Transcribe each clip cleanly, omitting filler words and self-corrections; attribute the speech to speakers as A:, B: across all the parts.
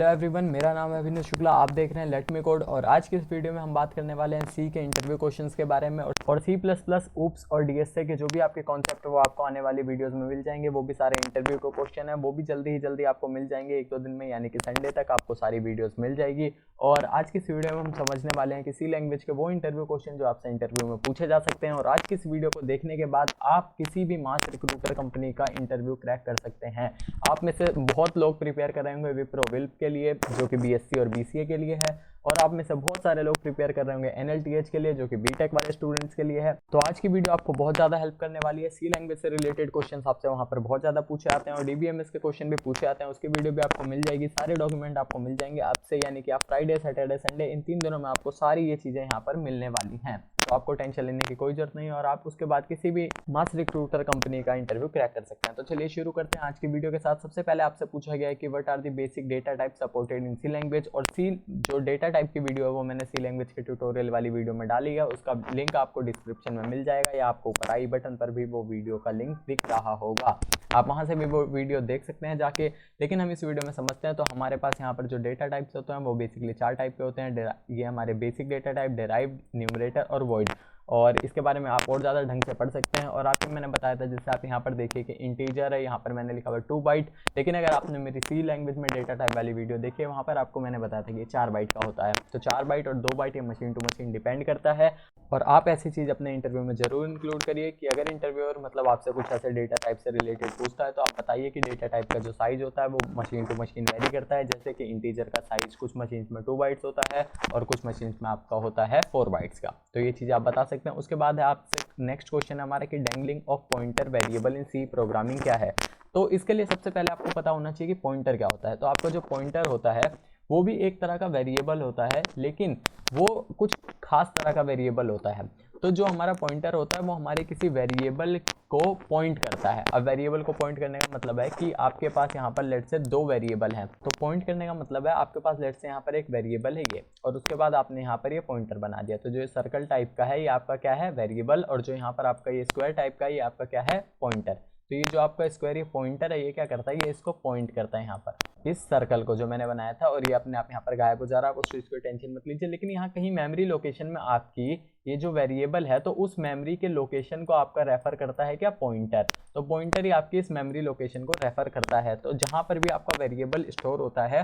A: Hello everyone, मेरा नाम है अभिनव शुक्ला। आप देख रहे हैं लेट मी कोड। और आज की इस वीडियो में हम बात करने वाले हैं सी के इंटरव्यू क्वेश्चंस के बारे में और सी प्लस प्लस ऊप्स और डीएसए के जो भी आपके कॉन्सेप्ट है वो आपको आने वाली वीडियोस में मिल जाएंगे। वो भी सारे इंटरव्यू के क्वेश्चन है, वो भी जल्दी आपको मिल जाएंगे। 1-2 दिन में यानी कि संडे तक आपको सारी वीडियोस मिल जाएगी। और आज की इस वीडियो में हम समझने वाले हैं कि सी लैंग्वेज के वो इंटरव्यू क्वेश्चन जो आपसे इंटरव्यू में पूछे जा सकते हैं। और आज की इस वीडियो को देखने के बाद आप किसी भी मास रिक्रूटर कंपनी का इंटरव्यू क्रैक कर सकते हैं। आप में से बहुत लोग प्रिपेयर कर रहे होंगे विप्रो विल्प के लिए, जो कि बीएससी और बीसीए के लिए है। और आप में से बहुत सारे लोग प्रिपेयर कर रहे होंगे एनएलटीएच के लिए, जो कि बीटेक वाले स्टूडेंट्स के लिए है। तो आज की वीडियो आपको बहुत ज़्यादा हेल्प करने वाली है। सी लैंग्वेज से रिलेटेड क्वेश्चंस आपसे वहाँ पर बहुत ज़्यादा पूछे आते हैं और डीबीएमएस के क्वेश्चन भी पूछे आते हैं। उसकी वीडियो भी आपको मिल जाएगी, सारे डॉक्यूमेंट आपको मिल जाएंगे आपसे, यानी कि आप फ्राइडे, सैटरडे, संडे इन 3 दिनों में आपको सारी ये चीज़ें यहाँ पर मिलने वाली हैं। तो आपको टेंशन लेने की कोई जरूरत नहीं है और आप उसके बाद किसी भी मास रिक्रूटर कंपनी का इंटरव्यू क्रैक कर सकते हैं। तो चलिए शुरू करते हैं आज की वीडियो के साथ। सबसे पहले आपसे पूछा गया है कि what are the basic data type supported in C language. और सी जो डेटा टाइप की वीडियो है वो मैंने सी लैंग्वेज के ट्यूटोरियल वाली वीडियो में डाली है। उसका लिंक आपको डिस्क्रिप्शन में मिल जाएगा या आपको ऊपर आई बटन पर भी वो वीडियो का लिंक दिख रहा होगा। आप वहां से भी वो वीडियो देख सकते हैं जाके। लेकिन हम इस वीडियो में समझते हैं। तो हमारे पास यहाँ पर जो डेटा टाइप्स होते हैं वो बेसिकली 4 टाइप के होते हैं। ये हमारे basic data type, derived, numerator और वॉइड। और इसके बारे में आप और ज़्यादा ढंग से पढ़ सकते हैं। और आपको मैंने बताया था, जैसे आप यहाँ पर देखिए कि इंटीजर है, यहाँ पर मैंने लिखा हुआ 2 बाइट। लेकिन अगर आपने मेरी सी लैंग्वेज में डेटा टाइप वाली वीडियो देखी है, वहाँ पर आपको मैंने बताया था कि ये 4 बाइट का होता है। तो 4 बाइट और 2 बाइट ये मशीन टू मशीन डिपेंड करता है। और आप ऐसी चीज़ अपने इंटरव्यू में जरूर इंक्लूड करिए कि अगर इंटरव्यूअर मतलब आपसे कुछ ऐसे डेटा टाइप से रिलेटेड पूछता है तो आप बताइए कि डेटा टाइप का जो साइज होता है वो मशीन टू मशीन वेरी करता है। जैसे कि इंटीजर का साइज कुछ मशीन में 2 बाइट्स होता है और कुछ मशीन में आपका होता है 4 बाइट्स का। तो ये चीज़ आप बता सकते हैं। उसके बाद है आपसे नेक्स्ट क्वेश्चन है हमारा कि dangling of pointer variable in C programming क्या है। तो इसके लिए सबसे पहले आपको पता होना चाहिए कि पॉइंटर क्या होता है। तो आपका जो पॉइंटर होता है वो भी एक तरह का वेरिएबल होता है, लेकिन वो कुछ खास तरह का वेरिएबल होता है। तो जो हमारा पॉइंटर होता है वो हमारे किसी वेरिएबल को पॉइंट करता है। अब वेरिएबल को पॉइंट करने का मतलब है कि आपके पास यहाँ पर लेट से 2 वेरिएबल हैं। तो पॉइंट करने का मतलब है आपके पास लेट से यहाँ पर एक वेरिएबल है ये, और उसके बाद आपने यहाँ पर ये पॉइंटर बना दिया। तो जो ये सर्कल टाइप का है ये आपका क्या है, वेरिएबल। और जो यहाँ पर आपका ये स्क्वायर टाइप का है ये आपका क्या है, पॉइंटर। तो ये जो आपका स्क्वायर ये पॉइंटर है ये क्या करता है, ये इसको पॉइंट करता है यहाँ पर इस सर्कल को जो मैंने बनाया था। और ये अपने आप यहाँ पर गायब हो जा रहा है, आप उसको टेंशन मत लीजिए। लेकिन यहाँ कहीं मेमोरी लोकेशन में आपकी ये जो वेरिएबल है तो उस मेमोरी के लोकेशन को आपका रेफर करता है क्या, पॉइंटर। तो पॉइंटर ही आपकी इस मेमोरी लोकेशन को रेफर करता है। तो जहां पर भी आपका वेरिएबल स्टोर होता है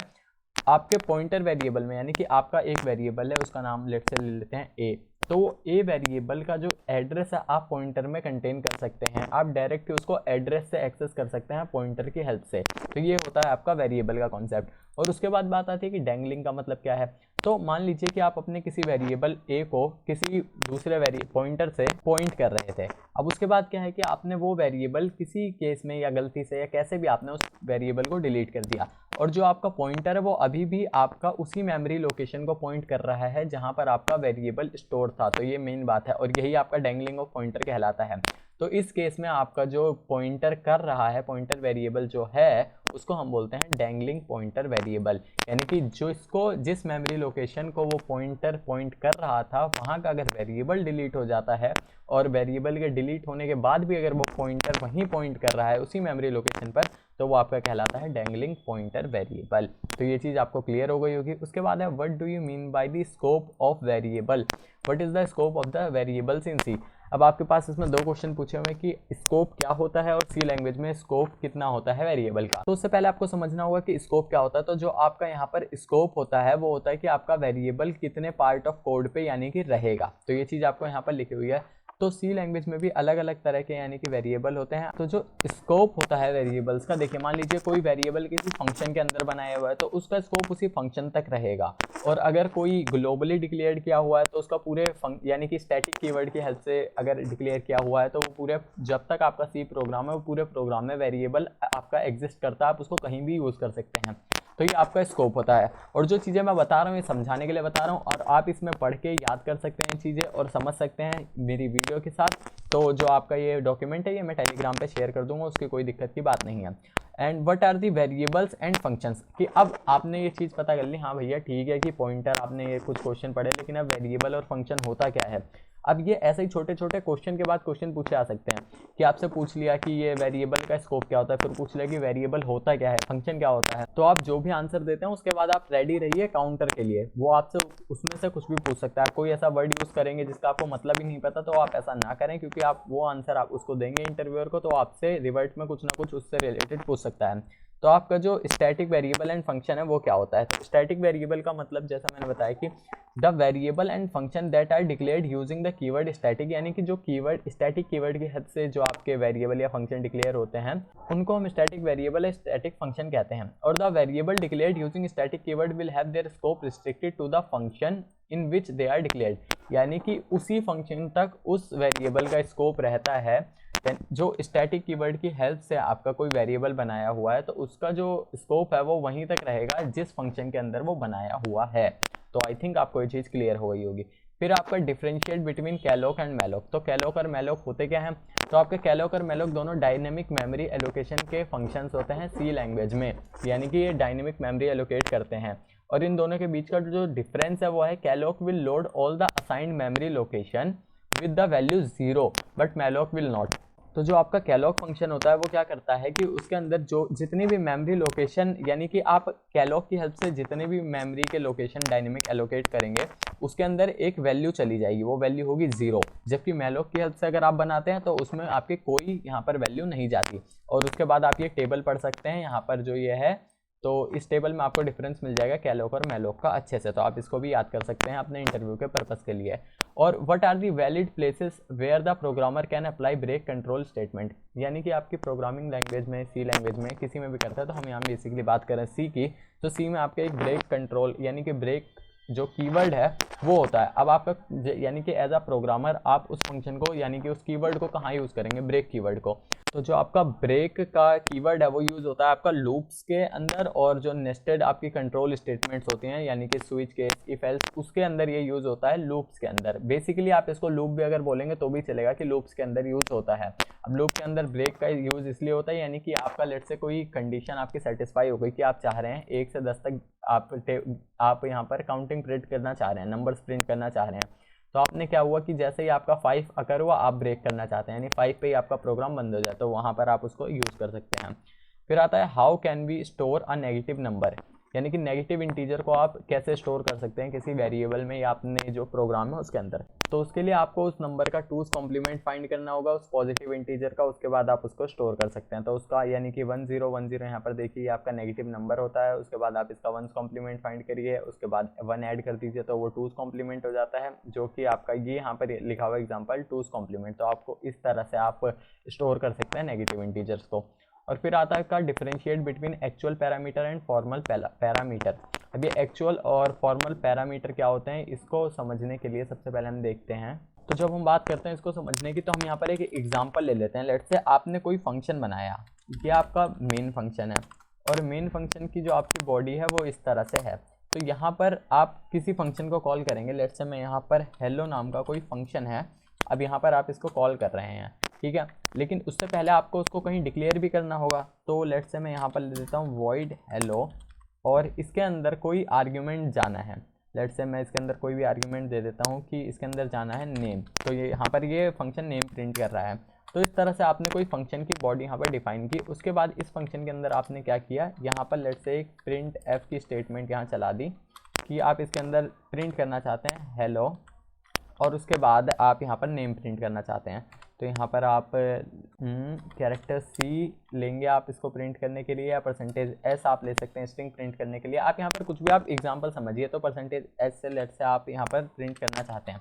A: आपके पॉइंटर वेरिएबल में, यानी कि आपका एक वेरिएबल है उसका नाम लेट से ले लेते हैं ए। तो ए वेरिएबल का जो एड्रेस है आप पॉइंटर में कंटेन कर सकते हैं। आप डायरेक्ट उसको एड्रेस से एक्सेस कर सकते हैं पॉइंटर की हेल्प से। तो ये होता है आपका वेरिएबल का कॉन्सेप्ट। और उसके बाद बात आती है कि डैंगलिंग का मतलब क्या है। तो मान लीजिए कि आप अपने किसी वेरिएबल ए को किसी दूसरे पॉइंटर से पॉइंट कर रहे थे। अब उसके बाद क्या है कि आपने वो वेरिएबल किसी केस में या गलती से या कैसे भी आपने उस वेरिएबल को डिलीट कर दिया, और जो आपका पॉइंटर है वो अभी भी आपका उसी मेमोरी लोकेशन को पॉइंट कर रहा है जहां पर आपका वेरिएबल स्टोर था। तो ये मेन बात है और यही आपका डैंगलिंग ऑफ पॉइंटर कहलाता है। तो इस केस में आपका जो पॉइंटर कर रहा है, पॉइंटर वेरिएबल जो है उसको हम बोलते हैं डैंगलिंग पॉइंटर वेरिएबल। यानी कि जो इसको जिस मेमोरी लोकेशन को वो पॉइंटर पॉइंट कर रहा था वहां का अगर वेरिएबल डिलीट हो जाता है और वेरिएबल के डिलीट होने के बाद भी अगर वो पॉइंटर वहीं पॉइंट कर रहा है उसी मेमोरी लोकेशन पर, तो वो आपका कहलाता है डैंगलिंग पॉइंटर वेरिएबल। तो ये चीज़ आपको क्लियर हो गई होगी। उसके बाद है what do you mean by the scope of variable. What is the scope of the variables in C. अब आपके पास इसमें 2 क्वेश्चन पूछे हुए कि स्कोप क्या होता है और सी लैंग्वेज में स्कोप कितना होता है वेरिएबल का। तो उससे पहले आपको समझना होगा कि स्कोप क्या होता है। तो जो आपका यहाँ पर स्कोप होता है वो होता है कि आपका वेरिएबल कितने पार्ट ऑफ कोड पे यानी कि रहेगा। तो ये चीज़ आपको यहाँ पर लिखी हुई है। तो सी लैंग्वेज में भी अलग अलग तरह के यानी कि वेरिएबल होते हैं। तो जो स्कोप होता है वेरिएबल्स का, देखिए मान लीजिए कोई वेरिएबल किसी फंक्शन के अंदर बनाया हुआ है तो उसका स्कोप उसी फंक्शन तक रहेगा। और अगर कोई ग्लोबली डिक्लेयर किया हुआ है तो उसका पूरे यानी कि स्टैटिक कीवर्ड की हेल्प से अगर डिक्लेयर किया हुआ है तो वो पूरे जब तक आपका सी प्रोग्राम है वो पूरे प्रोग्राम में वेरिएबल आपका एग्जिस्ट करता है, आप उसको कहीं भी यूज़ कर सकते हैं। तो ये आपका स्कोप होता है। और जो चीज़ें मैं बता रहा हूँ ये समझाने के लिए बता रहा हूँ और आप इसमें पढ़ के याद कर सकते हैं चीज़ें और समझ सकते हैं मेरी वीडियो के साथ। तो जो आपका ये डॉक्यूमेंट है ये मैं टेलीग्राम पे शेयर कर दूंगा, उसकी कोई दिक्कत की बात नहीं है। And what are the variables and functions, कि अब आपने ये चीज़ पता कर ली, हाँ भैया ठीक है कि पॉइंटर आपने ये कुछ क्वेश्चन पढ़े, लेकिन अब वेरिएबल और फंक्शन होता क्या है। अब ये ऐसे ही छोटे छोटे क्वेश्चन के बाद क्वेश्चन पूछे आ सकते हैं कि आपसे पूछ लिया कि ये वेरिएबल का स्कोप क्या होता है, फिर पूछ लिया कि वेरिएबल होता क्या है, फंक्शन क्या होता है। तो आप जो भी आंसर देते हैं उसके बाद आप रेडी रहिए काउंटर के लिए, वो आपसे उसमें से कुछ भी पूछ सकता है। कोई ऐसा वर्ड यूज़ करेंगे जिसका आपको मतलब ही नहीं पता, तो आप ऐसा ना करें, क्योंकि आप वो आंसर आप उसको देंगे इंटरव्यूअर को, तो आपसे रिवर्ट में कुछ ना कुछ उससे रिलेटेड पूछ सकता है। तो आपका जो स्टैटिक वेरिएबल एंड फंक्शन है वो क्या होता है? तो स्टैटिक वेरिएबल का मतलब जैसा मैंने बताया कि the variable and function that are declared using the keyword static, यानी कि जो कीवर्ड स्टैटिक कीवर्ड की हेल्प से जो आपके वेरिएबल या फंक्शन डिक्लेयर होते हैं उनको हम स्टैटिक वेरिएबल या स्टैटिक फंक्शन कहते हैं। और the variable declared using static keyword will have their scope restricted to the function in which they are declared, यानी कि उसी फंक्शन तक उस वेरिएबल का स्कोप रहता है जो स्टैटिक कीवर्ड की हेल्प से आपका कोई वेरिएबल बनाया हुआ है, तो उसका जो स्कोप है वो वहीं तक रहेगा जिस फंक्शन के अंदर वो बनाया हुआ है। तो आई थिंक आपको ये चीज़ क्लियर हो गई होगी। फिर आपका डिफरेंशिएट बिटवीन कैलोक एंड मैलोक। तो कैलोक और मैलोक होते क्या हैं? तो आपके कैलोक और मैलोक दोनों डायनेमिक मेमोरी एलोकेशन के फंक्शंस होते हैं सी लैंग्वेज में, यानी कि ये डायनेमिक मेमोरी एलोकेट करते हैं। और इन दोनों के बीच का जो डिफरेंस है वो है calloc will load all the assigned memory location with the value 0 but malloc will not. तो जो आपका कैलोक फंक्शन होता है वो क्या करता है कि उसके अंदर जो जितनी भी मेमोरी लोकेशन, यानी कि आप कैलोक की हेल्प से जितने भी मेमोरी के लोकेशन डायनेमिक एलोकेट करेंगे उसके अंदर एक वैल्यू चली जाएगी, वो वैल्यू होगी 0। जबकि मैलोक की हेल्प से अगर आप बनाते हैं तो उसमें आपके कोई यहाँ पर वैल्यू नहीं जाती। और उसके बाद आप ये टेबल पढ़ सकते हैं यहाँ पर जो ये है, तो इस टेबल में आपको डिफरेंस मिल जाएगा कैलोक और मैलोक का अच्छे से, तो आप इसको भी याद कर सकते हैं अपने इंटरव्यू के पर्पस के लिए। और what are the valid places where the programmer can apply break control statement, यानी कि आपकी प्रोग्रामिंग लैंग्वेज में सी लैंग्वेज में किसी में भी करता है, तो हम यहाँ बेसिकली बात करें सी की, तो सी में आपके एक ब्रेक कंट्रोल यानी कि ब्रेक जो कीवर्ड है वो होता है। अब आपका यानी कि एज अ प्रोग्रामर आप उस फंक्शन को यानी कि उस कीवर्ड को कहाँ यूज़ करेंगे? ब्रेक कीवर्ड को। तो जो आपका ब्रेक का कीवर्ड है वो यूज़ होता है आपका लूप्स के अंदर, और जो नेस्टेड आपकी कंट्रोल स्टेटमेंट्स होती हैं यानी कि स्विच केस, इफ एल्स, उसके अंदर ये यूज़ होता है लूप्स के अंदर। बेसिकली आप इसको लूप भी अगर बोलेंगे तो भी चलेगा कि लूप्स के अंदर यूज़ होता है। अब लूप के अंदर ब्रेक का यूज़ इसलिए होता है यानी कि आपका लेट से कोई कंडीशन आपकी सेटिस्फाई हो गई कि आप चाह रहे हैं 1 से 10 तक आप यहाँ पर काउंटिंग प्रिंट करना चाह रहे हैं, नंबर्स प्रिंट करना चाह रहे हैं। तो आपने क्या हुआ कि जैसे ही आपका 5 अकर हुआ आप ब्रेक करना चाहते हैं, यानी 5 पे ही आपका प्रोग्राम बंद हो जाए, तो वहाँ पर आप उसको यूज़ कर सकते हैं। फिर आता है how can we store a negative number, यानी कि नेगेटिव इंटीजर को आप कैसे स्टोर कर सकते हैं किसी वेरिएबल में या अपने जो प्रोग्राम है उसके अंदर। तो उसके लिए आपको उस नंबर का 2's कॉम्प्लीमेंट फाइंड करना होगा उस पॉजिटिव इंटीजर का, उसके बाद आप उसको स्टोर कर सकते हैं। तो उसका यानी कि 1010 यहाँ पर देखिए आपका नेगेटिव नंबर होता है, उसके बाद आप इसका 1's कॉम्प्लीमेंट फाइंड करिए, उसके बाद 1 ऐड कर दीजिए तो वो 2's कॉम्प्लीमेंट हो जाता है, जो कि आपका ये यहाँ पर लिखा हुआ एग्जाम्पल 2's कॉम्प्लीमेंट। तो आपको इस तरह से आप स्टोर कर सकते हैं नेगेटिव इंटीजर्स को। और फिर आता है का differentiate between actual parameter and formal parameter. अब ये एक्चुअल और फॉर्मल पैरामीटर क्या होते हैं इसको समझने के लिए सबसे पहले हम देखते हैं। तो जब हम बात करते हैं इसको समझने की, तो हम यहाँ पर एक एग्जांपल ले लेते हैं। लेट्स से आपने कोई फंक्शन बनाया, ये आपका मेन फंक्शन है, और मेन फंक्शन की जो आपकी बॉडी है वो इस तरह से है। तो यहाँ पर आप किसी फंक्शन को कॉल करेंगे, लेट्स से मैं यहाँ पर हेलो नाम का कोई फंक्शन है, अब यहाँ पर आप इसको कॉल कर रहे हैं, ठीक है, लेकिन उससे पहले आपको उसको कहीं डिक्लेयर भी करना होगा। तो लेट्स से मैं यहाँ पर ले देता हूँ वॉइड हेलो, और इसके अंदर कोई आर्ग्यूमेंट जाना है। लेट्स से मैं इसके अंदर कोई भी आर्ग्यूमेंट दे देता हूँ कि इसके अंदर जाना है नेम, तो ये यहाँ पर ये फंक्शन नेम प्रिंट कर रहा है। तो इस तरह से आपने कोई फंक्शन की बॉडी यहाँ पर डिफाइन की। उसके बाद इस फंक्शन के अंदर आपने क्या किया, यहाँ पर लेट्स से एक प्रिंट एफ की स्टेटमेंट यहाँ चला दी कि आप इसके अंदर प्रिंट करना चाहते हैं हेलो, और उसके बाद आप यहाँ पर नेम प्रिंट करना चाहते हैं। तो यहाँ पर आप कैरेक्टर सी लेंगे आप इसको प्रिंट करने के लिए, या %s आप ले सकते हैं स्ट्रिंग प्रिंट करने के लिए। आप यहाँ पर कुछ भी आप एग्जांपल समझिए। तो %s से लेट से आप यहाँ पर प्रिंट करना चाहते हैं,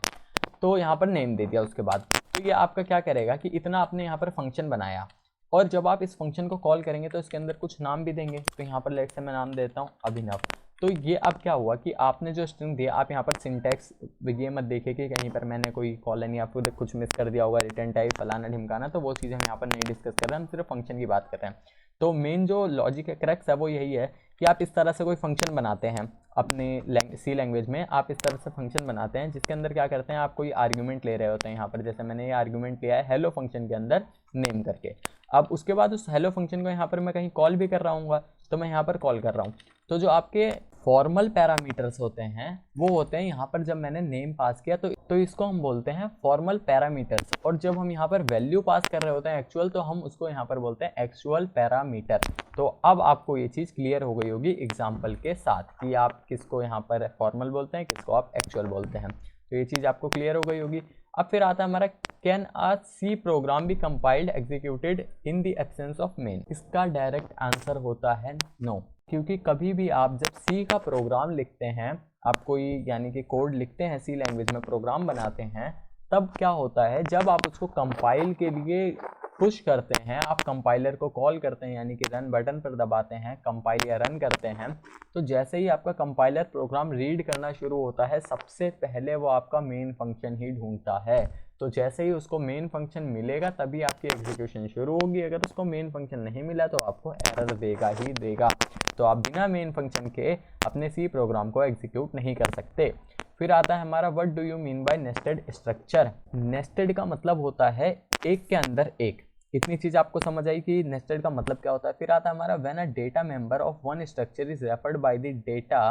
A: तो यहाँ पर नेम दे दिया उसके बाद। तो ये आपका क्या करेगा कि इतना आपने यहाँ पर फंक्शन बनाया, और जब आप इस फंक्शन को कॉल करेंगे तो इसके अंदर कुछ नाम भी देंगे। तो यहाँ पर लेट से मैं नाम देता हूँ अभिनव। तो ये अब क्या हुआ कि आपने जो स्ट्रिंग दिया, आप यहाँ पर सिंटैक्स ये मत देखिए कि कहीं पर मैंने कोई कॉलन या फिर कुछ मिस कर दिया होगा, रिटर्न टाइप फलाना ढिमकाना, तो वो चीज़ हम यहाँ पर नहीं डिस्कस कर रहे हैं, हम सिर्फ फंक्शन की बात कर रहे हैं। तो मेन जो लॉजिक है, क्रक्स है, वो यही है कि आप इस तरह से कोई फंक्शन बनाते हैं अपने सी लैंग्वेज में, आप इस तरह से फंक्शन बनाते हैं जिसके अंदर क्या करते हैं, आप कोई आर्ग्यूमेंट ले रहे होते हैं। यहाँ पर जैसे मैंने ये आर्ग्यूमेंट लिया है हेलो फंक्शन के अंदर नेम करके। अब उसके बाद उस हेलो फंक्शन को यहाँ पर मैं कहीं कॉल भी कर रहा हूँ, तो मैं यहाँ पर कॉल कर रहा हूँ। तो जो आपके फॉर्मल पैरामीटर्स होते हैं वो होते हैं यहाँ पर जब मैंने नेम पास किया तो इसको हम बोलते हैं फॉर्मल पैरामीटर्स, और जब हम यहाँ पर वैल्यू पास कर रहे होते हैं एक्चुअल, तो हम उसको यहाँ पर बोलते हैं एक्चुअल पैरामीटर। तो अब आपको ये चीज़ क्लियर हो गई होगी एग्जाम्पल के साथ कि आप किसको यहाँ पर फॉर्मल बोलते हैं, किसको आप एक्चुअल बोलते हैं। तो ये चीज़ आपको क्लियर हो गई होगी। अब फिर आता है हमारा can a C program be compiled executed in the absence of main. इसका डायरेक्ट आंसर होता है नो, क्योंकि कभी भी आप जब सी का प्रोग्राम लिखते हैं, आप कोई यानी कि कोड लिखते हैं सी लैंग्वेज में, प्रोग्राम बनाते हैं, तब क्या होता है जब आप उसको कंपाइल के लिए पुश करते हैं, आप कंपाइलर को कॉल करते हैं यानी कि रन बटन पर दबाते हैं, कंपाइल या रन करते हैं, तो जैसे ही आपका कंपाइलर प्रोग्राम रीड करना शुरू होता है सबसे पहले वो आपका मेन फंक्शन ही ढूंढता है। तो जैसे ही उसको मेन फंक्शन मिलेगा तभी आपकी एग्जीक्यूशन शुरू होगी। अगर उसको मेन फंक्शन नहीं मिला तो आपको एरर देगा ही देगा। तो आप बिना मेन फंक्शन के अपने सी प्रोग्राम को एग्जीक्यूट नहीं कर सकते। फिर आता है हमारा what do you mean bye nested structure. Nested का मतलब होता है एक के अंदर एक। इतनी चीज आपको समझ आई कि नेस्टेड का मतलब क्या होता है। फिर आता है हमारा when a data member of one structure is referred by the data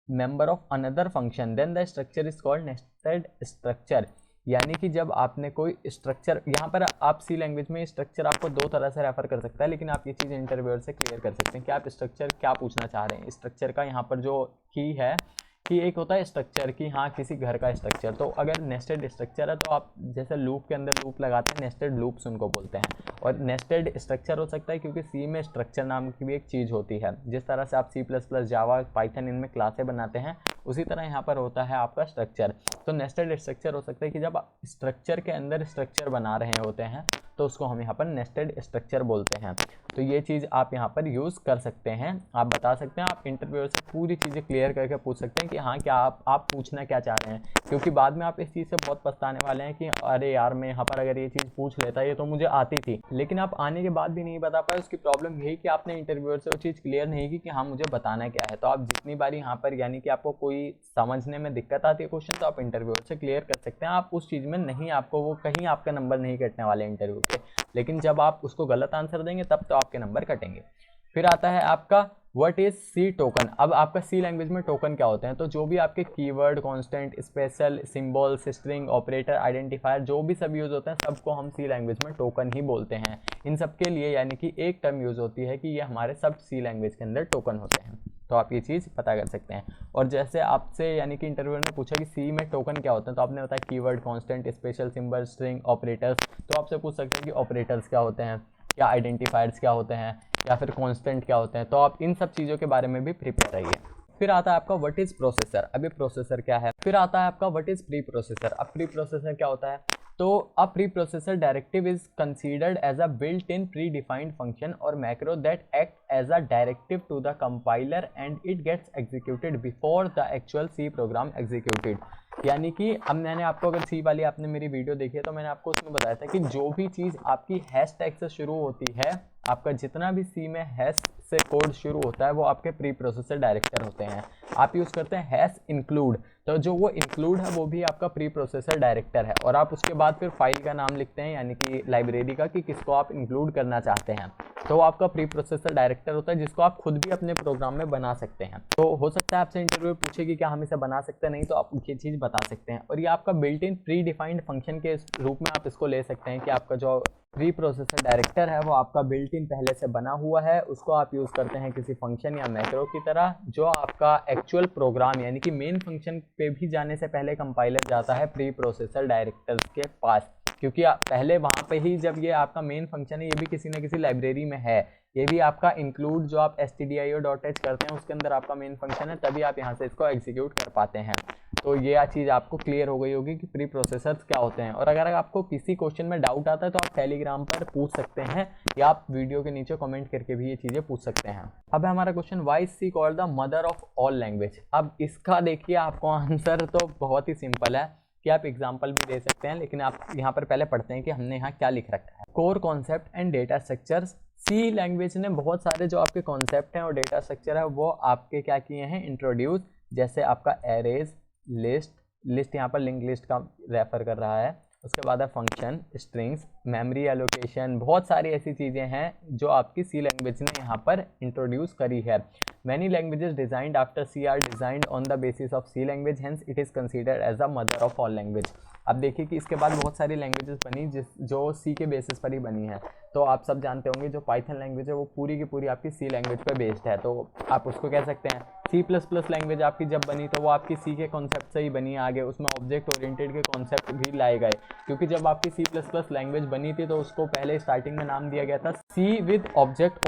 A: member of another function then the structure is called nested structure. यानी कि जब आपने कोई स्ट्रक्चर, यहाँ पर आप सी लैंग्वेज में स्ट्रक्चर आपको दो तरह से रेफर कर सकता है, लेकिन आप ये चीज़ इंटरव्यूअर से क्लियर कर सकते हैं कि आप स्ट्रक्चर क्या पूछना चाह रहे हैं। स्ट्रक्चर का यहाँ पर जो की है कि एक होता है स्ट्रक्चर की, हाँ किसी घर का स्ट्रक्चर। तो अगर नेस्टेड स्ट्रक्चर है तो आप जैसे लूप के अंदर लूप लगाते हैं, नेस्टेड लूप्स उनको बोलते हैं। और नेस्टेड स्ट्रक्चर हो सकता है क्योंकि सी में स्ट्रक्चर नाम की भी एक चीज़ होती है। जिस तरह से आप C++, जावा, पाइथन इनमें क्लासें बनाते हैं, उसी तरह यहाँ पर होता है आपका स्ट्रक्चर। तो नेस्टेड स्ट्रक्चर हो सकता है कि जब आप स्ट्रक्चर के अंदर स्ट्रक्चर बना रहे होते हैं तो उसको हम यहाँ पर नेस्टेड स्ट्रक्चर बोलते हैं। तो ये चीज़ आप यहाँ पर यूज़ कर सकते हैं, आप बता सकते हैं, आप इंटरव्यूअर से पूरी चीज़ें क्लियर करके पूछ सकते हैं कि हाँ क्या आप पूछना क्या चाह रहे हैं। क्योंकि बाद में आप इस चीज़ से बहुत पछताने वाले हैं कि अरे यार मैं यहाँ पर अगर ये चीज़ पूछ लेता, ये तो मुझे आती थी, लेकिन आप आने के बाद भी नहीं बता पाए। उसकी प्रॉब्लम यही कि आपने इंटरव्यूअर से वो चीज़ क्लियर नहीं की कि हाँ मुझे बताना क्या है। तो आप जितनी बार यहाँ पर यानी कि आपको कोई समझने में दिक्कत आती है क्वेश्चन, तो आप इंटरव्यूअर से क्लियर कर सकते हैं। आप उस चीज़ में नहीं, आपको वो कहीं आपका नंबर नहीं कटने वाले इंटरव्यू के, लेकिन जब आप उसको गलत आंसर देंगे तब तो आपके नंबर कटेंगे। फिर आता है आपका व्हाट इज सी टोकन। अब आपका सी लैंग्वेज में टोकन क्या होते हैं, तो जो भी आपके keyword, constant, special, symbols, string, operator, identifier जो भी सब यूज़ होते हैं सबको हम सी लैंग्वेज में टोकन ही बोलते हैं। इन सब के लिए यानी कि एक टर्म यूज़ होती है कि ये हमारे सब सी लैंग्वेज के अंदर टोकन होते हैं। तो आप ये चीज़ पता कर सकते हैं। और जैसे आपसे यानी कि इंटरव्यूअर ने पूछा कि सी में टोकन क्या होते हैं, तो आपने बताया keyword, constant, special, symbol, string, operators. तो आपसे पूछ सकते हैं कि ऑपरेटर्स क्या होते हैं, या आइडेंटिफायर्स क्या होते हैं, या फिर कांस्टेंट क्या होते हैं। तो आप इन सब चीज़ों के बारे में भी प्रिपेयर रहिए। फिर आता है आपका व्हाट इज प्रोसेसर। अभी प्रोसेसर क्या है। फिर आता है आपका व्हाट इज प्री प्रोसेसर। अब प्री प्रोसेसर क्या होता है, तो a preprocessor directive is considered as a built in predefined function और macro that act as a directive to the compiler and it gets executed before the actual C program executed. यानी कि अब मैंने आपको, अगर सी वाली आपने मेरी वीडियो देखी है तो मैंने आपको उसमें बताया था कि जो भी चीज़ आपकी हैश टैग से शुरू होती है, आपका जितना भी सी में हैश से कोड शुरू होता है वो आपके प्री प्रोसेसर डायरेक्टर होते हैं। आप यूज़ करते हैं हैश इंक्लूड, तो जो वो इंक्लूड है वो भी आपका प्री प्रोसेसर डायरेक्टर है। और आप उसके बाद फिर फाइल का नाम लिखते हैं यानी कि लाइब्रेरी का, कि किसको आप इंक्लूड करना चाहते हैं। तो आपका प्री प्रोसेसर डायरेक्टर होता है जिसको आप खुद भी अपने प्रोग्राम में बना सकते हैं। तो हो सकता है आपसे इंटरव्यू पूछे कि क्या हम इसे बना सकते हैं, नहीं तो आप ये चीज़ बता सकते हैं। और ये आपका built in predefined function के रूप में आप इसको ले सकते हैं कि आपका जो प्री प्रोसेसर डायरेक्टर है वो आपका बिल्ट इन पहले से बना हुआ है, उसको आप यूज़ करते हैं किसी फंक्शन या मैक्रो की तरह, जो आपका एक्चुअल प्रोग्राम यानी कि मेन फंक्शन पे भी जाने से पहले कंपाइलर जाता है प्री प्रोसेसर डायरेक्टर के पास, क्योंकि पहले वहाँ पे ही जब ये आपका मेन फंक्शन है ये भी किसी न किसी लाइब्रेरी में है। ये भी आपका इंक्लूड जो आप stdio.h करते हैं उसके अंदर आपका मेन फंक्शन है, तभी आप यहाँ से इसको एग्जीक्यूट कर पाते हैं। तो ये चीज़ आपको क्लियर हो गई होगी कि प्री प्रोसेसर्स क्या होते हैं। और अगर आपको किसी क्वेश्चन में डाउट आता है तो आप टेलीग्राम पर पूछ सकते हैं, या आप वीडियो के नीचे कमेंट करके भी ये चीज़ें पूछ सकते हैं। अब है हमारा question, why is C called the mother of all language. अब इसका देखिए आपको आंसर तो बहुत ही सिंपल है कि आप एग्जाम्पल भी दे सकते हैं, लेकिन आप यहाँ पर पहले पढ़ते हैं कि हमने यहाँ क्या लिख रखा है। Core concept and data structures. C language ने बहुत सारे जो आपके कॉन्सेप्ट हैं और डेटा स्ट्रक्चर है वो आपके क्या किए हैं, इंट्रोड्यूस। जैसे आपका एरेज, लिस्ट यहाँ पर लिंक लिस्ट का रेफर कर रहा है। उसके बाद है फंक्शन, स्ट्रिंग्स, मेमोरी एलोकेशन, बहुत सारी ऐसी चीज़ें हैं जो आपकी सी लैंग्वेज ने यहाँ पर इंट्रोड्यूस करी है। Many languages designed after C are designed on the basis of C language, hence it is considered as the mother of all language. अब देखिए कि इसके बाद बहुत सारी लैंग्वेजेस बनी जो सी के बेसिस पर ही बनी है। तो आप सब जानते होंगे जो पाइथन लैंग्वेज है वो पूरी की पूरी आपकी सी लैंग्वेज पर बेस्ड है, तो आप उसको कह सकते हैं। सी प्लस प्लस लैंग्वेज आपकी जब बनी तो वो आपकी सी के कॉन्सेप्ट से ही बनी, आगे उसमें ऑब्जेक्ट ओरिएंटेड के कॉन्सेप्ट भी लाए गए, क्योंकि जब आपकी सी प्लस प्लस लैंग्वेज बनी थी तो उसको पहले स्टार्टिंग में नाम दिया गया था सी विद ऑब्जेक्ट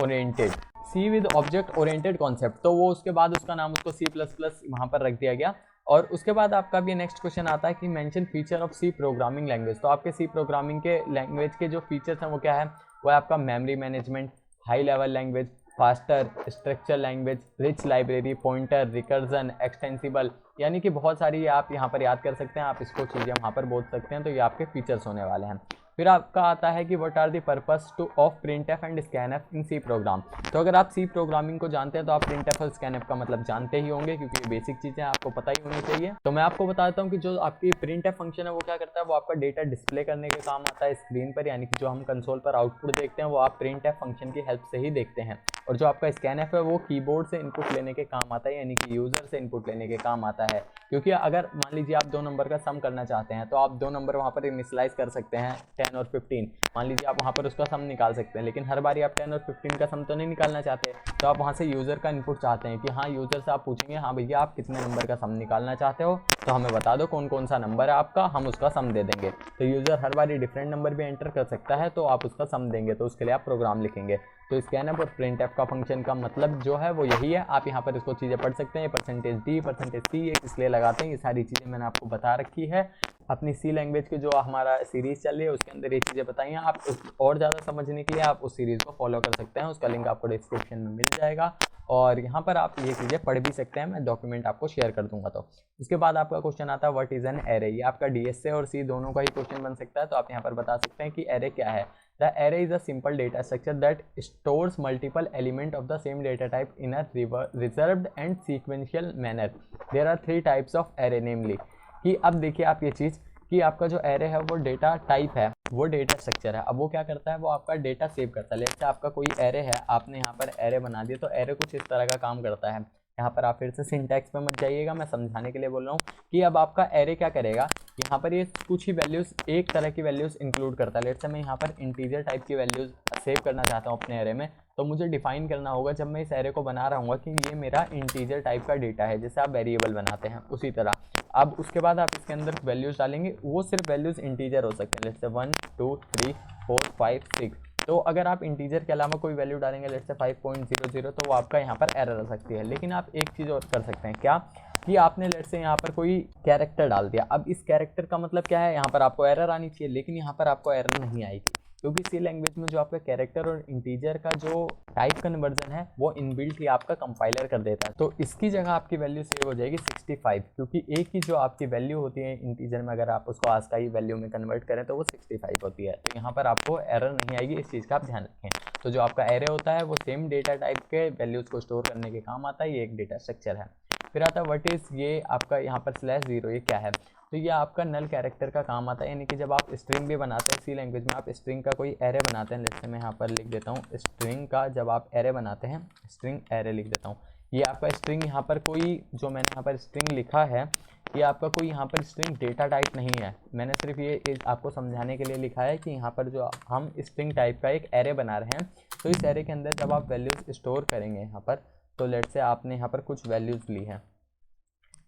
A: ओरिएंटेड कॉन्सेप्ट, तो वो उसके बाद उसका नाम उसको सी प्लस प्लस वहाँ पर रख दिया गया। और उसके बाद आपका भी नेक्स्ट क्वेश्चन आता है कि mention feature of C programming language. तो आपके सी प्रोग्रामिंग के लैंग्वेज के जो फीचर्स हैं वो क्या है, वो है आपका memory management, high level language, faster, structure language, rich library, pointer, recursion, extensible, यानी कि बहुत सारी आप यहाँ पर याद कर सकते हैं, आप इसको चीज़ें वहाँ पर बोल सकते हैं। तो ये आपके फीचर्स होने वाले हैं। फिर आपका आता है कि what are the purpose to of printf and scanf in C program. तो अगर आप सी प्रोग्रामिंग को जानते हैं तो आप प्रिंटफ और स्कैनफ का मतलब जानते ही होंगे, क्योंकि ये बेसिक चीज़ें आपको पता ही होनी चाहिए। तो मैं आपको बता देता हूँ कि जो आपकी प्रिंटफ फंक्शन है वो क्या करता है, वो आपका डेटा डिस्प्ले करने के काम आता है स्क्रीन पर, यानी कि जो हम कंसोल पर आउटपुट देखते हैं वो आप प्रिंटफ फंक्शन की हेल्प से ही देखते हैं। और जो आपका स्कैनफ है वो कीबोर्ड से इनपुट लेने के काम आता है, यानी कि यूज़र से इनपुट लेने के काम आता है। क्योंकि अगर मान लीजिए आप 2 नंबर का सम करना चाहते हैं तो आप 2 नंबर वहाँ पर इनिशियलाइज कर सकते हैं 10 और 15, मान लीजिए आप वहाँ पर उसका सम निकाल सकते हैं, लेकिन हर बारी आप 10 और 15 का सम तो नहीं निकालना चाहते, तो आप वहाँ से यूज़र का इनपुट चाहते हैं कि हाँ, यूज़र से आप पूछेंगे हाँ भैया आप कितने नंबर का सम निकालना चाहते हो, तो हमें बता दो कौन कौन सा नंबर है आपका, हम उसका सम दे देंगे। तो यूज़र हर बारी डिफरेंट नंबर भी एंटर कर सकता है, तो आप उसका सम देंगे, तो उसके लिए आप प्रोग्राम लिखेंगे। तो स्कैनफ और प्रिंटफ का फंक्शन का मतलब जो है वो यही है। आप यहाँ पर इसको चीज़ें पढ़ सकते हैं, परसेंटेज डी, परसेंटेज सी इसलिए लगाते हैं, ये सारी चीज़ें मैंने आपको बता रखी है। अपनी सी लैंग्वेज की जो हमारा सीरीज़ चल रही है उसके अंदर ये चीज़ें बताई हैं। आप और ज़्यादा समझने के लिए आप उस सीरीज़ को फॉलो कर सकते हैं, उसका लिंक आपको डिस्क्रिप्शन में मिल जाएगा, और यहाँ पर आप ये चीज़ें पढ़ भी सकते हैं, मैं डॉक्यूमेंट आपको शेयर कर दूंगा। तो उसके बाद आपका क्वेश्चन आता है व्हाट इज़ एन एरे। ये आपका डीएसए और सी दोनों का ही क्वेश्चन बन सकता है, तो आप यहाँ पर बता सकते हैं कि एरे क्या है। The array is a simple data structure that stores multiple elements of the same data type in a reserved and sequential manner. There are 3 types of array, namely कि अब देखिए आप ये चीज़ कि आपका जो एरे है वो डेटा टाइप है, वो डेटा स्ट्रक्चर है। अब वो क्या करता है, वो आपका डेटा सेव करता है। जैसे आपका कोई एरे है, आपने यहाँ पर एरे बना दिया, तो एरे कुछ इस तरह का काम करता है। यहाँ पर आप फिर से सिंटैक्स पे मत जाइएगा, मैं समझाने के लिए बोल रहा हूँ कि अब आपका एरे क्या करेगा, यहाँ पर ये कुछ ही वैल्यूज़, एक तरह की वैल्यूज़ इंक्लूड करता है। लेट्स से मैं यहाँ पर इंटीजर टाइप की वैल्यूज़ सेव करना चाहता हूँ अपने एरे में, तो मुझे डिफाइन करना होगा जब मैं इस एरे को बना रहा हूँ कि ये मेरा इंटीजर टाइप का डेटा है, जैसे आप वेरिएबल बनाते हैं उसी तरह। अब उसके बाद आप इसके अंदर वैल्यूज़ डालेंगे, वो सिर्फ वैल्यूज़ इंटीजर हो सकते हैं, लेट्स से 1 2 3 4 5 6। तो अगर आप इंटीजर के अलावा कोई वैल्यू डालेंगे लेट्स से 5.00, तो वो आपका यहाँ पर एरर आ सकती है। लेकिन आप एक चीज़ और कर सकते हैं, क्या कि आपने लेट्स से यहाँ पर कोई कैरेक्टर डाल दिया। अब इस कैरेक्टर का मतलब क्या है, यहाँ पर आपको एरर आनी चाहिए, लेकिन यहाँ पर आपको एरर नहीं आएगी, क्योंकि सी लैंग्वेज में जो आपका कैरेक्टर और इंटीजर का जो टाइप कन्वर्जन है वो इनबिल्ट ही आपका कंपाइलर कर देता है। तो इसकी जगह आपकी वैल्यू सेव हो जाएगी 65, क्योंकि एक ही जो आपकी वैल्यू होती है इंटीजर में, अगर आप उसको ASCII वैल्यू में कन्वर्ट करें तो वो 65 होती है। तो यहाँ पर आपको एरर नहीं आएगी, इस चीज़ का आप ध्यान रखें। तो जो आपका एरे होता है वो सेम डेटा टाइप के वैल्यूज़ को स्टोर करने के काम आता है, ये एक डेटा स्ट्रक्चर है। फिर आता है व्हाट इज़, ये आपका यहाँ पर /0, ये क्या है, तो ये आपका नल कैरेक्टर का काम आता है। यानी कि जब आप स्ट्रिंग भी बनाते हैं सी लैंग्वेज में, आप स्ट्रिंग का कोई एरे बनाते हैं, जैसे मैं यहाँ पर लिख देता हूँ स्ट्रिंग का, जब आप एरे बनाते हैं, स्ट्रिंग एरे लिख देता हूँ। ये आपका स्ट्रिंग यहाँ पर कोई, जो मैंने यहाँ पर स्ट्रिंग लिखा है, ये आपका कोई यहाँ पर स्ट्रिंग डेटा टाइप नहीं है, मैंने सिर्फ ये आपको समझाने के लिए लिखा है कि यहाँ पर जो हम स्ट्रिंग टाइप का एक एरे बना रहे हैं, तो इस एरे के अंदर जब आप वैल्यूज़ स्टोर करेंगे यहाँ पर, तो लेट से आपने यहाँ पर कुछ वैल्यूज़ ली हैं,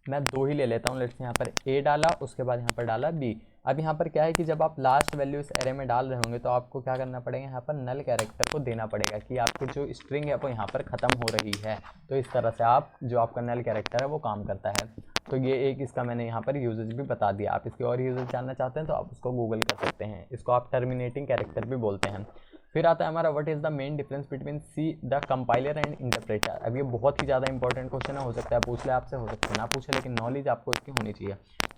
A: मैं 2 ही ले लेता हूँ। लेट्स यहाँ पर a डाला, उसके बाद यहाँ पर डाला b। अब यहाँ पर क्या है कि जब आप लास्ट वैल्यू इस एरे में डाल रहे होंगे तो आपको क्या करना पड़ेगा, यहाँ पर नल कैरेक्टर को देना पड़ेगा कि आपकी जो स्ट्रिंग है वो यहाँ पर ख़त्म हो रही है। तो इस तरह से आप जो आपका नल कैरेक्टर है वो काम करता है। तो ये एक इसका मैंने यहाँ पर यूजेज भी बता दिया। आप इसके और यूजेज जानना चाहते हैं तो आप उसको गूगल कर सकते हैं, इसको आप टर्मिनेटिंग कैरेक्टर भी बोलते हैं। फिर आता है हमारा what is the main difference between see the compiler and interpreter. अब ये बहुत ही ज़्यादा इंपॉर्टेंट क्वेश्चन है, हो सकता है पूछ ले आपसे, हो सकता है ना पूछे, लेकिन नॉलेज आपको इसकी होनी चाहिए।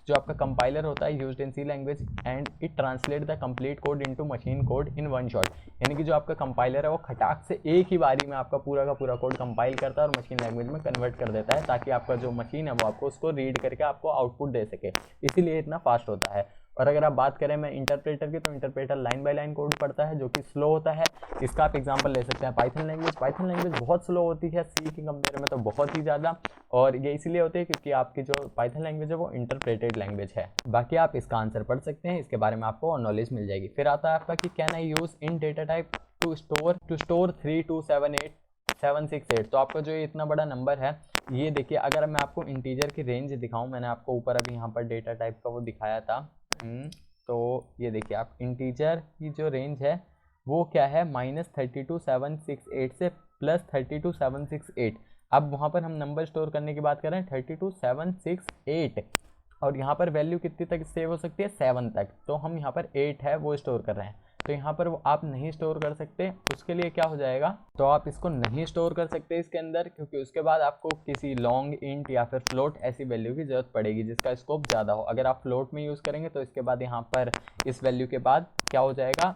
A: जो आपका कंपाइलर होता है used in C language and it translate the complete code into machine code in one shot. यानी कि जो आपका कंपाइलर है वो खटाक से एक ही बारी में आपका पूरा का पूरा कोड कंपाइल करता है और मशीन लैंग्वेज में कन्वर्ट कर देता है, ताकि आपका जो मशीन है वो आपको उसको रीड करके आपको आउटपुट दे सके, इसीलिए इतना फास्ट होता है। और अगर आप बात करें मैं इंटरप्रेटर की, तो interpreter line by line code पढ़ता है जो कि स्लो होता है। इसका आप एग्जांपल ले सकते हैं पाइथन लैंग्वेज। पाइथन लैंग्वेज बहुत स्लो होती है सी के कंपेयर में तो बहुत ही ज़्यादा, और ये इसलिए होती है क्योंकि आपकी जो पाइथन लैंग्वेज है वो इंटरप्रेटेड लैंग्वेज है। बाकी आप इसका आंसर पढ़ सकते हैं, इसके बारे में आपको नॉलेज मिल जाएगी। फिर आता है आपका कि can I use in data type two store 3278768। तो आपका जो ये इतना बड़ा नंबर है, ये देखिए अगर मैं आपको इंटीजर की रेंज दिखाऊं, मैंने आपको ऊपर अभी यहाँ पर डेटा टाइप का वो दिखाया था, तो ये देखिए आप इंटीजर की जो रेंज है वो क्या है, -32768 से +32768। अब वहाँ पर हम नंबर स्टोर करने की बात कर रहे हैं 32768, और यहाँ पर वैल्यू कितनी तक सेव हो सकती है, 7 तक। तो हम यहाँ पर 8 है वो स्टोर कर रहे हैं, तो यहाँ पर वो आप नहीं स्टोर कर सकते। उसके लिए क्या हो जाएगा, तो आप इसको नहीं स्टोर कर सकते इसके अंदर, क्योंकि उसके बाद आपको किसी लॉन्ग, इंट या फिर फ्लोट ऐसी वैल्यू की जरूरत पड़ेगी जिसका स्कोप ज़्यादा हो। अगर आप फ्लोट में यूज़ करेंगे तो इसके बाद यहाँ पर इस वैल्यू के बाद क्या हो जाएगा,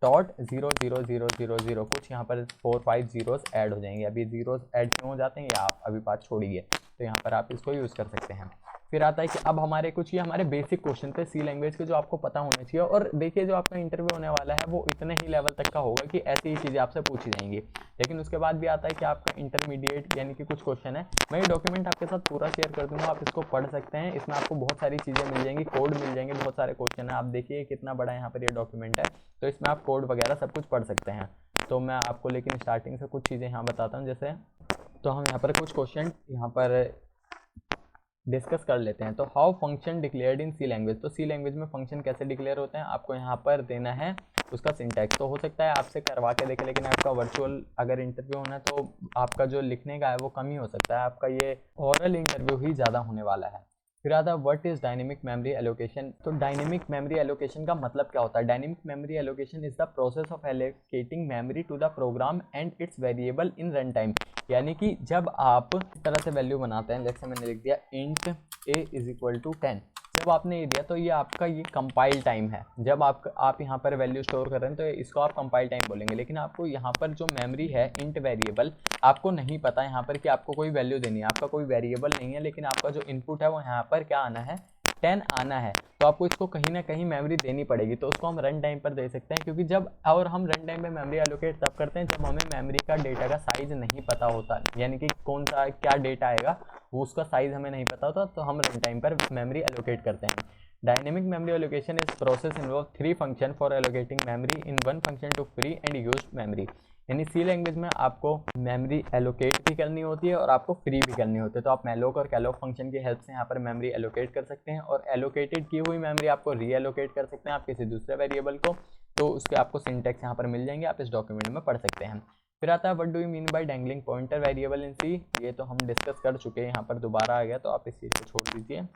A: .00000 कुछ यहाँ पर 4-5 जीरोस ऐड हो जाएंगे। अभी जीरोस ऐड क्यों हो जाते हैं ये आप अभी बात छोड़िए, तो यहाँ पर आप इसको यूज़ कर सकते हैं। फिर आता है कि अब हमारे कुछ ये हमारे बेसिक क्वेश्चन थे सी लैंग्वेज के जो आपको पता होने चाहिए। और देखिए जो आपका इंटरव्यू होने वाला है वो इतने ही लेवल तक का होगा कि ऐसी ही चीज़ें आपसे पूछी जाएंगी, लेकिन उसके बाद भी आता है कि आपका इंटरमीडिएट यानी कि कुछ क्वेश्चन है। मैं ये डॉक्यूमेंट आपके साथ पूरा शेयर कर दूंगा, आप इसको पढ़ सकते हैं। इसमें आपको बहुत सारी चीज़ें मिल जाएंगी, कोड मिल जाएंगे, बहुत सारे क्वेश्चन है। आप देखिए कितना बड़ा यहाँ पर ये डॉक्यूमेंट है, तो इसमें आप कोड वगैरह सब कुछ पढ़ सकते हैं। तो मैं आपको लेकिन स्टार्टिंग से कुछ चीज़ें यहाँ बताता हूँ। जैसे तो हम यहाँ पर कुछ क्वेश्चन यहाँ पर डिस्कस कर लेते हैं। तो how function declared in C language, तो सी लैंग्वेज में फंक्शन कैसे डिक्लेयर होते हैं आपको यहाँ पर देना है उसका सिंटैक्स। तो हो सकता है आपसे करवा के देखें, लेकिन आपका वर्चुअल अगर इंटरव्यू होना है तो आपका जो लिखने का है वो कम ही हो सकता है, आपका ये ओरल इंटरव्यू ही ज़्यादा होने वाला है। फिर आता है what is dynamic memory allocation. तो डायनेमिक मेमोरी एलोकेशन का मतलब क्या होता है, dynamic memory allocation is the process of allocating memory to the program and its variable in run time. यानी कि जब आप इस तरह से वैल्यू बनाते हैं, जैसे मैंने लिख दिया इंट a = 10, जब आपने ये दिया तो ये आपका ये कंपाइल टाइम है। जब आप यहाँ पर वैल्यू स्टोर कर रहे हैं तो इसको आप कंपाइल टाइम बोलेंगे। लेकिन आपको यहाँ पर जो मेमोरी है इंट वेरिएबल, आपको नहीं पता यहाँ पर कि आपको कोई वैल्यू देनी है, आपका कोई वेरिएबल नहीं है, लेकिन आपका जो इनपुट है वो यहाँ पर क्या आना है, 10 आना है। तो आपको इसको कहीं ना कहीं मेमोरी देनी पड़ेगी, तो उसको हम रन टाइम पर दे सकते हैं। क्योंकि जब और हम रन टाइम में मेमोरी एलोकेट तब करते हैं जब हमें मेमोरी का डेटा का साइज नहीं पता होता, यानी कि कौन सा क्या डेटा आएगा वो उसका साइज हमें नहीं पता होता, तो हम रन टाइम पर मेमोरी एलोकेट करते हैं। Dynamic memory allocation is process involve 3 function for allocating memory in 1 function to free and used memory. यानी सी लैंग्वेज में आपको मेमोरी एलोकेट भी करनी होती है और आपको फ्री भी करनी होती है। तो आप मैलोक और कैलोक फंक्शन की हेल्प से यहाँ पर मेमोरी एलोकेट कर सकते हैं, और एलोकेटेड की हुई मेमोरी आपको री एलोकेट कर सकते हैं आप किसी दूसरे वेरिएबल को। तो उसके आपको सिंटैक्स यहाँ पर मिल जाएंगे, आप इस डॉक्यूमेंट में पढ़ सकते हैं। फिर आता है what do you mean by dangling pointer variable in C. ये तो हम डिस्कस कर चुके हैं, यहाँ पर दोबारा आ गया तो आप इस चीज़ को छोड़ दीजिए।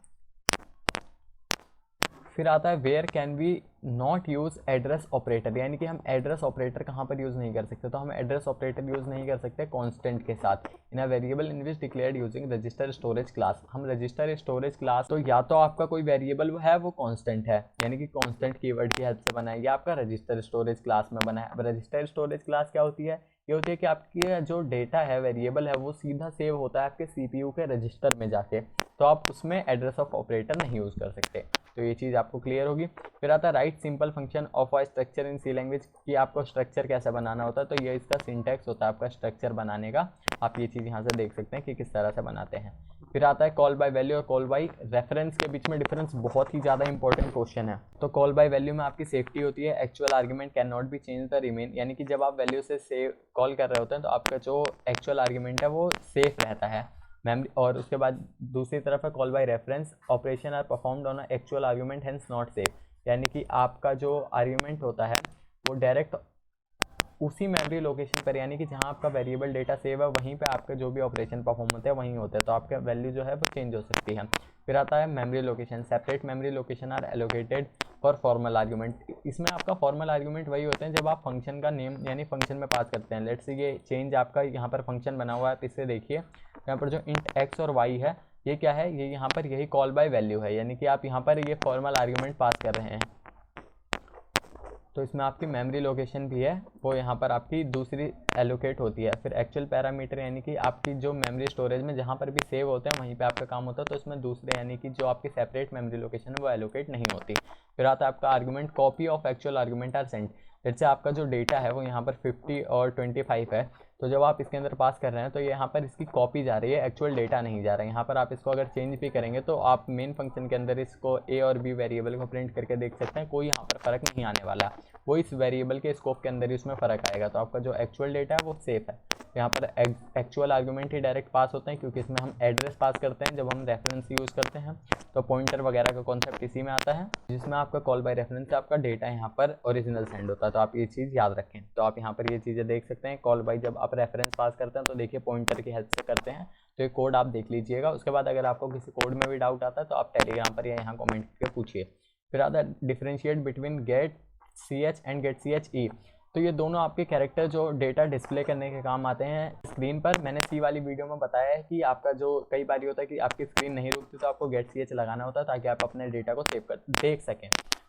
A: फिर आता है where can we not use address operator, यानी कि हम एड्रेस ऑपरेटर कहाँ पर यूज़ नहीं कर सकते। तो हम एड्रेस ऑपरेटर यूज़ नहीं कर सकते कांस्टेंट के साथ in a variable in which declared using register storage class. हम रजिस्टर स्टोरेज क्लास, तो या तो आपका कोई वेरिएबल है वो कांस्टेंट है, यानी कि कांस्टेंट कीवर्ड की हेल्प से बना है, या आपका रजिस्टर स्टोरेज क्लास में बना है। अब रजिस्टर स्टोरेज क्लास क्या होती है, ये होती है कि आपकी जो डेटा है वेरिएबल है वो सीधा सेव होता है आपके सीपीयू के रजिस्टर में जाके, तो आप उसमें एड्रेस ऑफ ऑपरेटर नहीं यूज़ कर सकते। तो ये चीज़ आपको क्लियर होगी। फिर आता है write simple function of a structure in C language, कि आपको स्ट्रक्चर कैसे बनाना होता है। तो ये इसका सिंटैक्स होता है आपका स्ट्रक्चर बनाने का, आप ये चीज़ यहाँ से देख सकते हैं कि किस तरह से बनाते हैं। फिर आता है कॉल बाय वैल्यू और कॉल बाय रेफरेंस के बीच में डिफरेंस, बहुत ही ज़्यादा इंपॉर्टेंट क्वेश्चन है। तो कॉल बाय वैल्यू में आपकी सेफ्टी होती है, actual argument can not be change the remain, यानी कि जब आप वैल्यू से सेव कॉल कर रहे होते हैं तो आपका जो एक्चुअल आर्ग्यूमेंट है वो सेफ रहता है मेमोरी। और उसके बाद दूसरी तरफ है call by reference, operation are performed on actual argument hence not safe, यानी कि आपका जो आर्ग्यूमेंट होता है वो डायरेक्ट उसी मेमोरी लोकेशन पर, यानी कि जहाँ आपका वेरिएबल डेटा सेव है वहीं पे आपके जो भी ऑपरेशन परफॉर्म होते हैं वहीं होते हैं, तो आपका वैल्यू जो है वो चेंज हो सकती है। फिर आता है memory location, separate memory location are allocated for formal argument. इसमें आपका फॉर्मल आर्ग्यूमेंट वही होते हैं जब आप फंक्शन का नेम यानी फंक्शन में पास करते हैं। लेट्स से ये चेंज आपका यहाँ पर फंक्शन बना हुआ है, आप इससे देखिए यहाँ पर जो इंट एक्स और वाई है ये क्या है, ये यहाँ पर यही कॉल बाय वैल्यू है, यानी कि आप यहाँ पर ये फॉर्मल आर्ग्यूमेंट पास कर रहे हैं। तो इसमें आपकी मेमोरी लोकेशन भी है, वो यहाँ पर आपकी दूसरी एलोकेट होती है। फिर एक्चुअल पैरामीटर यानी कि आपकी जो मेमोरी स्टोरेज में जहाँ पर भी सेव होते हैं वहीं पे आपका काम होता है, तो इसमें दूसरे यानी कि जो आपकी सेपरेट मेमोरी लोकेशन है वो एलोकेट नहीं होती। फिर आता है आपका argument, copy of actual argument are sent. जैसे आपका जो डेटा है वो यहाँ पर 50 और 25 है, तो जब आप इसके अंदर पास कर रहे हैं तो यहाँ पर इसकी कॉपी जा रही है, एक्चुअल डेटा नहीं जा रहा है। यहाँ पर आप इसको अगर चेंज भी करेंगे तो आप मेन फंक्शन के अंदर इसको ए और बी वेरिएबल को प्रिंट करके देख सकते हैं, कोई यहाँ पर फ़र्क नहीं आने वाला, वो इस वेरिएबल के स्कोप के अंदर ही उसमें फ़र्क आएगा। तो आपका जो एक्चुअल डेटा है वो सेफ है। यहाँ पर एक्चुअल आर्गूमेंट ही डायरेक्ट पास होते हैं, क्योंकि इसमें हम एड्रेस पास करते हैं जब हम रेफरेंस यूज़ करते हैं, तो पॉइंटर वगैरह का कॉन्सेप्ट इसी में आता है, जिसमें आपका कॉल बाय रेफरेंस से आपका डेटा यहाँ पर ओरिजिनल सेंड होता है। तो आप ये चीज़ याद रखें। तो आप यहाँ पर ये चीज़ें देख सकते हैं, कॉल बाय जब आप रेफरेंस पास करते हैं तो देखिए पॉइंटर की हेल्प से करते हैं, तो ये कोड आप देख लीजिएगा। उसके बाद अगर आपको किसी कोड में भी डाउट आता है तो आप टेलीग्राम पर या यहाँ कमेंट करके पूछिए। फिर आता है differentiate between gate C H and gate C H E. तो ये दोनों आपके कैरेक्टर जो डेटा डिस्प्ले करने के काम आते हैं स्क्रीन पर। मैंने सी वाली वीडियो में बताया है कि आपका जो कई बार होता है कि आपकी स्क्रीन नहीं रुकती तो आपको गेट सी एच लगाना होता है ताकि आप अपने डेटा को सेव कर देख सकें।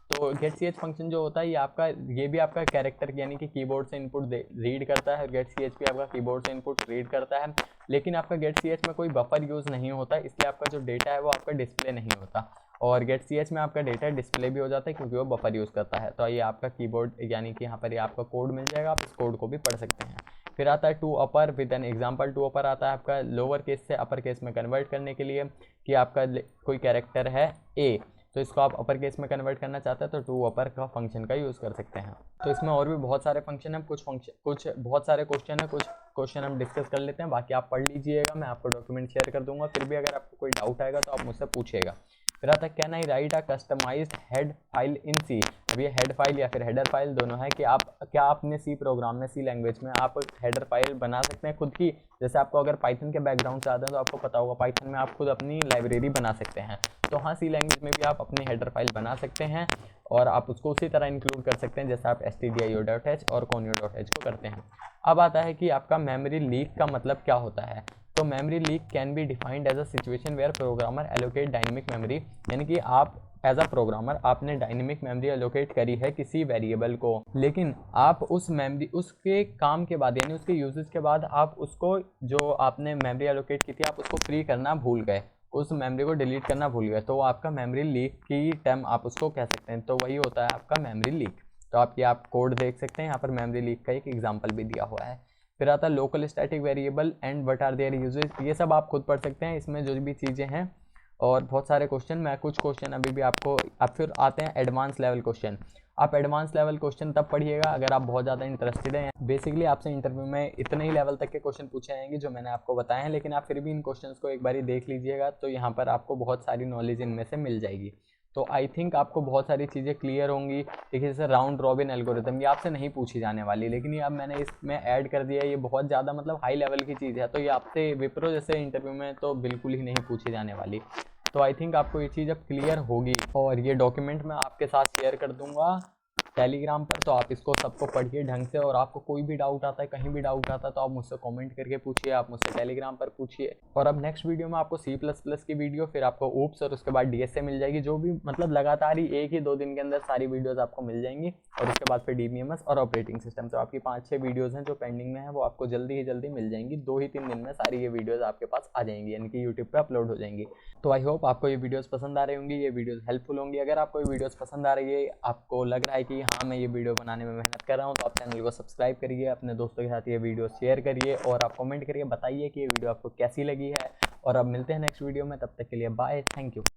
A: तो गेट सी एच फंक्शन जो होता है ये भी आपका कैरेक्टर यानी कि कीबोर्ड से इनपुट रीड करता है, गेट सी एच भी आपका कीबोर्ड से इनपुट रीड करता है, लेकिन आपका गेट सी एच में कोई बफर यूज़ नहीं होता, इसलिए आपका जो डेटा है वो आपका डिस्प्ले नहीं होता। और गेट सी एच में आपका डेटा डिस्प्ले भी हो जाता है क्योंकि वो बफर यूज़ करता है। तो ये आपका कीबोर्ड यानी कि यहाँ पर ये आपका कोड मिल जाएगा, आप इस कोड को भी पढ़ सकते हैं। फिर आता है toupper with an example. Toupper आता है आपका लोअर केस से अपर केस में कन्वर्ट करने के लिए, कि आपका कोई कैरेक्टर है ए, तो इसको आप अपर केस में कन्वर्ट करना चाहते हैं तो टू अपर का फंक्शन का यूज़ कर सकते हैं। तो इसमें और भी बहुत सारे फंक्शन हैं, कुछ बहुत सारे क्वेश्चन है, कुछ क्वेश्चन हम डिस्कस कर लेते हैं, बाकी आप पढ़ लीजिएगा, मैं आपको डॉक्यूमेंट शेयर कर दूंगा। फिर भी अगर आपको कोई डाउट आएगा तो आप मुझसे पूछिएगा। फिर आता है can I write a customized head file in C. अब ये हेड फाइल या फिर हेडर फाइल दोनों है कि आप क्या अपने सी प्रोग्राम में, सी लैंग्वेज में आप हेडर फाइल बना सकते हैं खुद की। जैसे आपको अगर पाइथन के बैकग्राउंड से आता है तो आपको पता होगा पाइथन में आप खुद अपनी लाइब्रेरी बना सकते हैं। तो हाँ, सी लैंग्वेज में भी आप अपनी हेडर फाइल बना सकते हैं और आप उसको उसी तरह इंक्लूड कर सकते हैं जैसे आप stdio.h और conio.h को करते हैं। अब आता है कि आपका मेमोरी लीक का मतलब क्या होता है। तो memory leak can be defined as a situation where programmer allocate dynamic memory, यानी कि आप एज अ प्रोग्रामर आपने डायनेमिक मेमोरी एलोकेट करी है किसी वेरिएबल को, लेकिन आप उस मेमोरी उसके काम के बाद यानी उसके यूजेस के बाद आप उसको जो आपने मेमोरी एलोकेट की थी आप उसको फ्री करना भूल गए, उस मेमोरी को डिलीट करना भूल गए, तो आपका मेमोरी लीक की टर्म आप उसको कह सकते हैं। तो वही होता है आपका मेमोरी लीक। तो आप कोड देख सकते हैं, यहाँ पर मेमोरी लीक का एक एग्जांपल भी दिया हुआ है। फिर आता है local static variable and what are their uses. ये सब आप खुद पढ़ सकते हैं, इसमें जो भी चीज़ें हैं और बहुत सारे क्वेश्चन, मैं कुछ क्वेश्चन अभी भी आपको। अब फिर आते हैं एडवांस लेवल क्वेश्चन। आप एडवांस लेवल क्वेश्चन तब पढ़िएगा अगर आप बहुत ज़्यादा इंटरेस्टेड हैं। बेसिकली आपसे इंटरव्यू में इतने ही लेवल तक के क्वेश्चन पूछे जाएंगे जो मैंने आपको बताए हैं, लेकिन आप फिर भी इन क्वेश्चंस को एक बार देख लीजिएगा तो यहाँ पर आपको बहुत सारी नॉलेज इनमें से मिल जाएगी। तो आई थिंक आपको बहुत सारी चीज़ें क्लियर होंगी। देखिए जैसे राउंड रॉबिन एल्गोरिथम, ये आपसे नहीं पूछी जाने वाली, लेकिन ये अब मैंने इसमें ऐड कर दिया है, ये बहुत ज़्यादा मतलब हाई लेवल की चीज़ है, तो ये आपसे विप्रो जैसे इंटरव्यू में तो बिल्कुल ही नहीं पूछी जाने वाली। तो आई थिंक आपको ये चीज़ अब क्लियर होगी और ये डॉक्यूमेंट मैं आपके साथ शेयर कर दूंगा टेलीग्राम पर, तो आप इसको सबको पढ़िए ढंग से। और आपको कोई भी डाउट आता है, कहीं भी डाउट आता है तो आप मुझसे कमेंट करके पूछिए, आप मुझसे टेलीग्राम पर पूछिए। और अब नेक्स्ट वीडियो में आपको C++ की वीडियो, फिर आपको ऊप्स और उसके बाद DSA मिल जाएगी, जो भी मतलब लगातार ही 1 ही 2 दिन के अंदर सारी वीडियोज़ आपको मिल जाएंगी। और उसके बाद फिर DBMS और ऑपरेटिंग सिस्टम। तो आपकी 5-6 वीडियोज़ हैं जो पेंडिंग में है, वो आपको जल्दी ही जल्दी मिल जाएंगी। 2 ही 3 दिन में सारी ये वीडियोज़ आपके पास आ जाएंगी, यानी कि यूट्यूब पर अपलोड हो जाएंगी। तो आई होप आपको ये वीडियोज़ पसंद आ रही होंगी, ये वीडियोज़ हेल्पफुल होंगी। अगर आपको ये वीडियोज़ पसंद आ रही है, आपको लग रहा है कि हाँ मैं ये वीडियो बनाने में मेहनत कर रहा हूँ, तो आप चैनल को सब्सक्राइब करिए, अपने दोस्तों के साथ ये वीडियो शेयर करिए और आप कमेंट करिए, बताइए कि ये वीडियो आपको कैसी लगी है। और अब मिलते हैं नेक्स्ट वीडियो में, तब तक के लिए बाय, थैंक यू।